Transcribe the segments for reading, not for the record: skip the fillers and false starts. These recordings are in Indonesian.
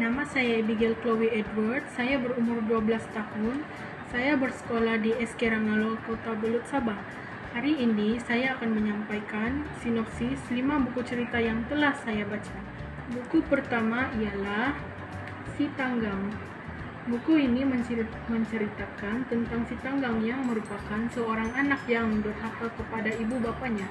Nama saya Abigail Chloe Edward, saya berumur 12 tahun, saya bersekolah di SK Rangalol, Kota Belut, Sabah. Hari ini saya akan menyampaikan sinopsis 5 buku cerita yang telah saya baca. Buku pertama ialah Si Tanggang. Buku ini menceritakan tentang si Tanggang yang merupakan seorang anak yang durhaka kepada ibu bapanya.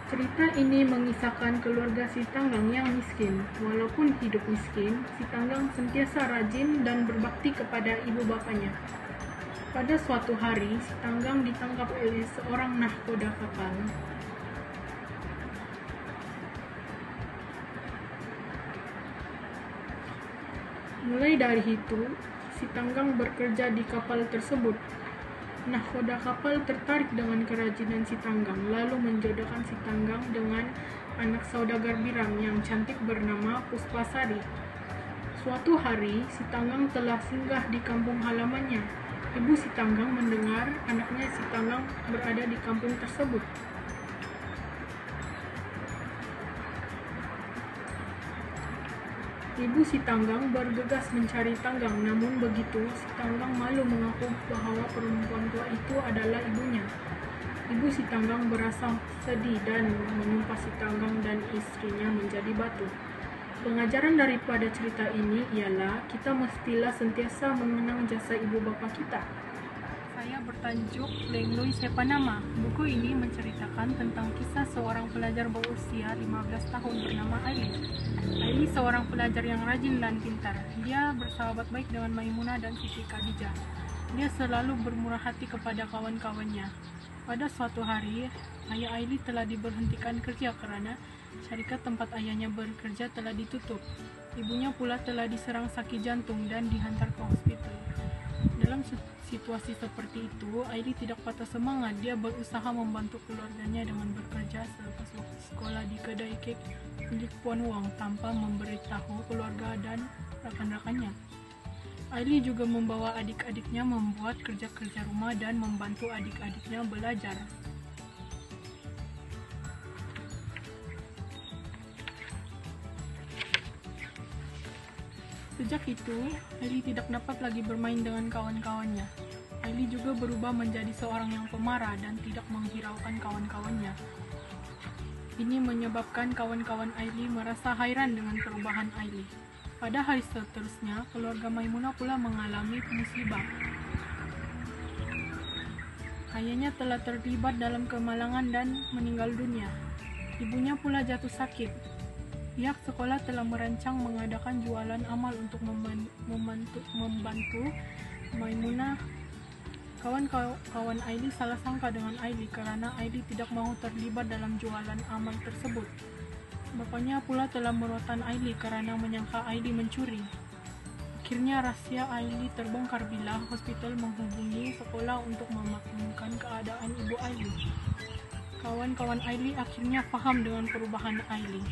Cerita ini mengisahkan keluarga si Tanggang yang miskin. Walaupun hidup miskin, si Tanggang sentiasa rajin dan berbakti kepada ibu bapanya. Pada suatu hari, si Tanggang ditangkap oleh seorang nahkoda kapal. Mulai dari itu, si Tanggang bekerja di kapal tersebut. Nahkoda kapal tertarik dengan kerajinan si Tanggang, lalu menjodohkan si Tanggang dengan anak saudagar Biram yang cantik bernama Puspasari. Suatu hari, si Tanggang telah singgah di kampung halamannya. Ibu si Tanggang mendengar anaknya si Tanggang berada di kampung tersebut. Ibu si Tanggang bergegas mencari Tanggang, namun begitu si Tanggang malu mengaku bahwa perempuan tua itu adalah ibunya. Ibu si Tanggang berasa sedih dan menyumpah si Tanggang dan istrinya menjadi batu. Pengajaran daripada cerita ini ialah kita mestilah sentiasa mengenang jasa ibu bapa kita. Saya bertajuk Lengloi Sepanama. Buku ini menceritakan tentang kisah seorang pelajar berusia 15 tahun bernama Aili. Aili seorang pelajar yang rajin dan pintar. Dia bersahabat baik dengan Maimunah dan Siti Khadijah. Dia selalu bermurah hati kepada kawan-kawannya. Pada suatu hari, ayah Aili telah diberhentikan kerja karena syarikat tempat ayahnya bekerja telah ditutup. Ibunya pula telah diserang sakit jantung dan dihantar ke hospital. Dalam situasi seperti itu, Aili tidak patah semangat. Dia berusaha membantu keluarganya dengan bekerja selepas waktu sekolah di kedai kek milik Puan Wong tanpa memberitahu keluarga dan rakan-rakannya. Aili juga membawa adik-adiknya membuat kerja-kerja rumah dan membantu adik-adiknya belajar. Sejak itu, Aili tidak dapat lagi bermain dengan kawan-kawannya. Aili juga berubah menjadi seorang yang pemarah dan tidak menghiraukan kawan-kawannya. Ini menyebabkan kawan-kawan Aili merasa hairan dengan perubahan Aili. Pada hari seterusnya, keluarga Maimunah pula mengalami musibah. Ayahnya telah terlibat dalam kemalangan dan meninggal dunia. Ibunya pula jatuh sakit. Pihak sekolah telah merancang mengadakan jualan amal untuk membantu Maimunah. Kawan-kawan Aili salah sangka dengan Aili karena Aili tidak mau terlibat dalam jualan amal tersebut. Bapaknya pula telah merotan Aili karena menyangka Aili mencuri. Akhirnya rahasia Aili terbongkar bila hospital menghubungi sekolah untuk memaklumkan keadaan ibu Aili. Kawan-kawan Aili akhirnya paham dengan perubahan Aili.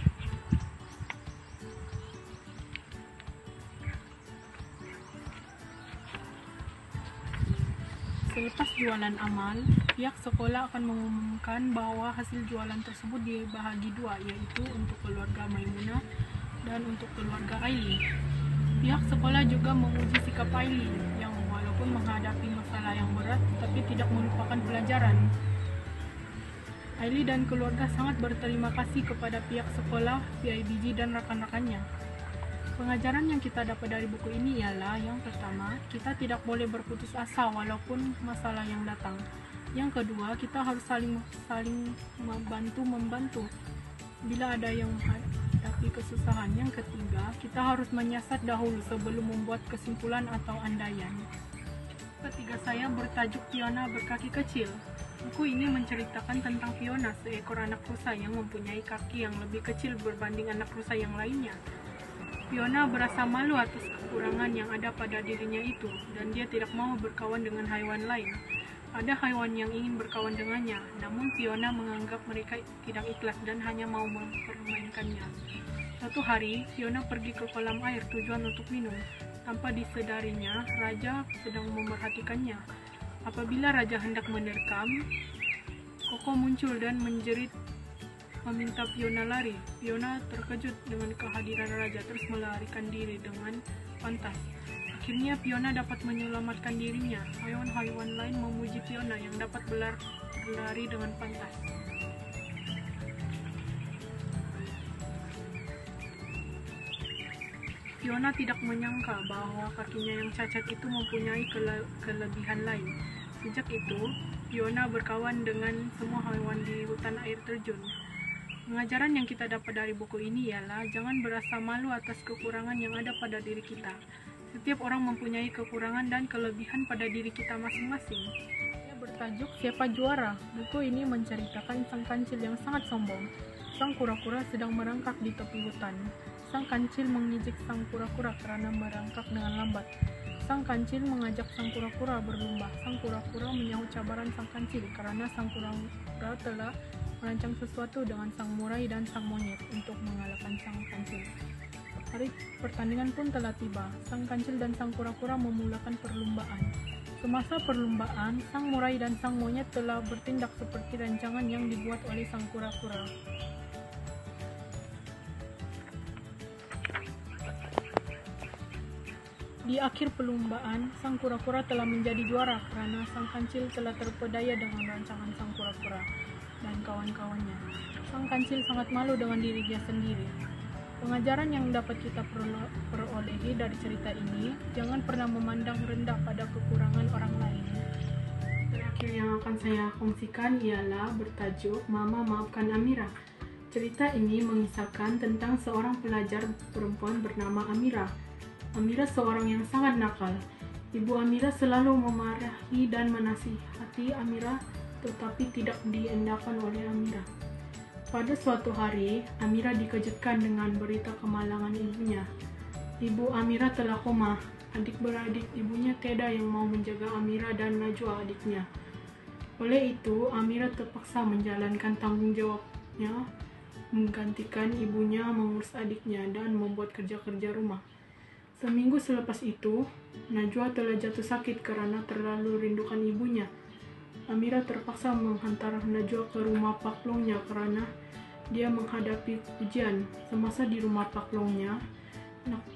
Selepas jualan amal, pihak sekolah akan mengumumkan bahwa hasil jualan tersebut dibahagi dua, yaitu untuk keluarga Maimunah dan untuk keluarga Aili. Pihak sekolah juga menguji sikap Aili yang walaupun menghadapi masalah yang berat, tapi tidak melupakan pelajaran. Aili dan keluarga sangat berterima kasih kepada pihak sekolah, PIBG dan rakan-rakannya. Pengajaran yang kita dapat dari buku ini ialah yang pertama, kita tidak boleh berputus asa walaupun masalah yang datang. Yang kedua, kita harus saling membantu bila ada yang menghadapi kesusahan. Yang ketiga, kita harus menyiasat dahulu sebelum membuat kesimpulan atau andaian. Ketiga saya bertajuk Fiona Berkaki Kecil. Buku ini menceritakan tentang Fiona, seekor anak rusa yang mempunyai kaki yang lebih kecil berbanding anak rusa yang lainnya. Fiona berasa malu atas kekurangan yang ada pada dirinya itu, dan dia tidak mau berkawan dengan haiwan lain. Ada haiwan yang ingin berkawan dengannya, namun Fiona menganggap mereka tidak ikhlas dan hanya mau mempermainkannya. Suatu hari, Fiona pergi ke kolam air tujuan untuk minum. Tanpa disadarinya, raja sedang memerhatikannya. Apabila raja hendak menerkam, Koko muncul dan menjerit meminta Fiona lari. Fiona terkejut dengan kehadiran raja, terus melarikan diri dengan pantas. Akhirnya Fiona dapat menyelamatkan dirinya. Haiwan-haiwan lain memuji Fiona yang dapat berlari dengan pantas. Fiona tidak menyangka bahwa kakinya yang cacat itu mempunyai kelebihan lain. Sejak itu, Fiona berkawan dengan semua hewan di hutan air terjun. Pengajaran yang kita dapat dari buku ini ialah jangan berasa malu atas kekurangan yang ada pada diri kita. Setiap orang mempunyai kekurangan dan kelebihan pada diri kita masing-masing. Ia bertajuk Siapa Juara. Buku ini menceritakan sang kancil yang sangat sombong. Sang kura-kura sedang merangkak di tepi hutan. Sang kancil mengejek sang kura-kura karena merangkak dengan lambat. Sang kancil mengajak sang kura-kura berlomba. Sang kura-kura menyahut cabaran sang kancil karena sang kura-kura telah merancang sesuatu dengan sang murai dan sang monyet untuk mengalahkan sang kancil. Hari pertandingan pun telah tiba. Sang kancil dan sang kura-kura memulakan perlombaan. Semasa perlombaan, sang murai dan sang monyet telah bertindak seperti rancangan yang dibuat oleh sang kura-kura. Di akhir perlombaan, sang kura-kura telah menjadi juara karena sang kancil telah terpedaya dengan rancangan sang kura-kura dan kawan-kawannya. Sang kancil sangat malu dengan dirinya sendiri. Pengajaran yang dapat kita perolehi dari cerita ini, jangan pernah memandang rendah pada kekurangan orang lain. Terakhir yang akan saya kongsikan ialah bertajuk Mama Maafkan Amira. Cerita ini mengisahkan tentang seorang pelajar perempuan bernama Amira. Amira seorang yang sangat nakal. Ibu Amira selalu memarahi dan menasihati Amira, tetapi tidak diendahkan oleh Amira. Pada suatu hari, Amira dikejutkan dengan berita kemalangan ibunya. Ibu Amira telah koma. Adik-beradik ibunya tiada yang mau menjaga Amira dan Najwa adiknya. Oleh itu, Amira terpaksa menjalankan tanggung jawabnya, menggantikan ibunya mengurus adiknya dan membuat kerja-kerja rumah. Seminggu selepas itu, Najwa telah jatuh sakit karena terlalu rindukan ibunya. Amira terpaksa menghantar Najwa ke rumah paklongnya karena dia menghadapi ujian. Semasa di rumah paklongnya,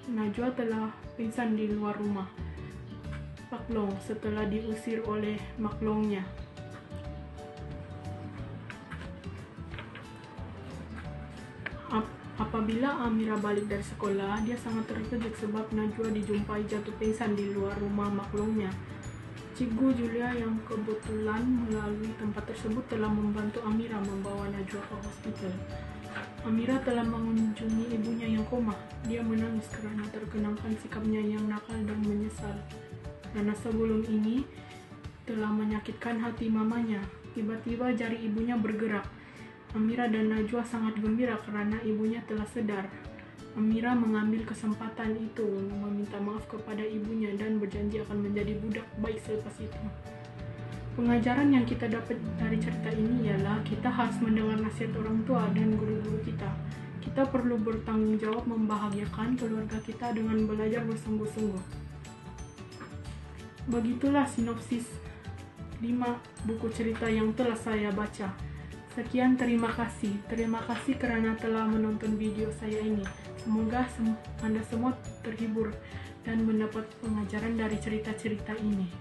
Najwa telah pingsan di luar rumah paklong setelah diusir oleh maklongnya. Apabila Amira balik dari sekolah, dia sangat terkejut sebab Najwa dijumpai jatuh pingsan di luar rumah maklongnya. Cikgu Julia yang kebetulan melalui tempat tersebut telah membantu Amira membawa Najwa ke hospital. Amira telah mengunjungi ibunya yang koma. Dia menangis karena terkenangkan sikapnya yang nakal dan menyesal. Karena sebelum ini telah menyakitkan hati mamanya. Tiba-tiba jari ibunya bergerak. Amira dan Najwa sangat gembira karena ibunya telah sadar. Amira mengambil kesempatan itu meminta maaf kepada ibunya dan berjanji akan menjadi budak baik selepas itu. Pengajaran yang kita dapat dari cerita ini ialah kita harus mendengar nasihat orang tua dan guru-guru kita. Kita perlu bertanggung jawab membahagiakan keluarga kita dengan belajar bersungguh-sungguh. Begitulah sinopsis 5 buku cerita yang telah saya baca. Sekian, terima kasih. Terima kasih karena telah menonton video saya ini. Semoga Anda semua terhibur dan mendapat pengajaran dari cerita-cerita ini.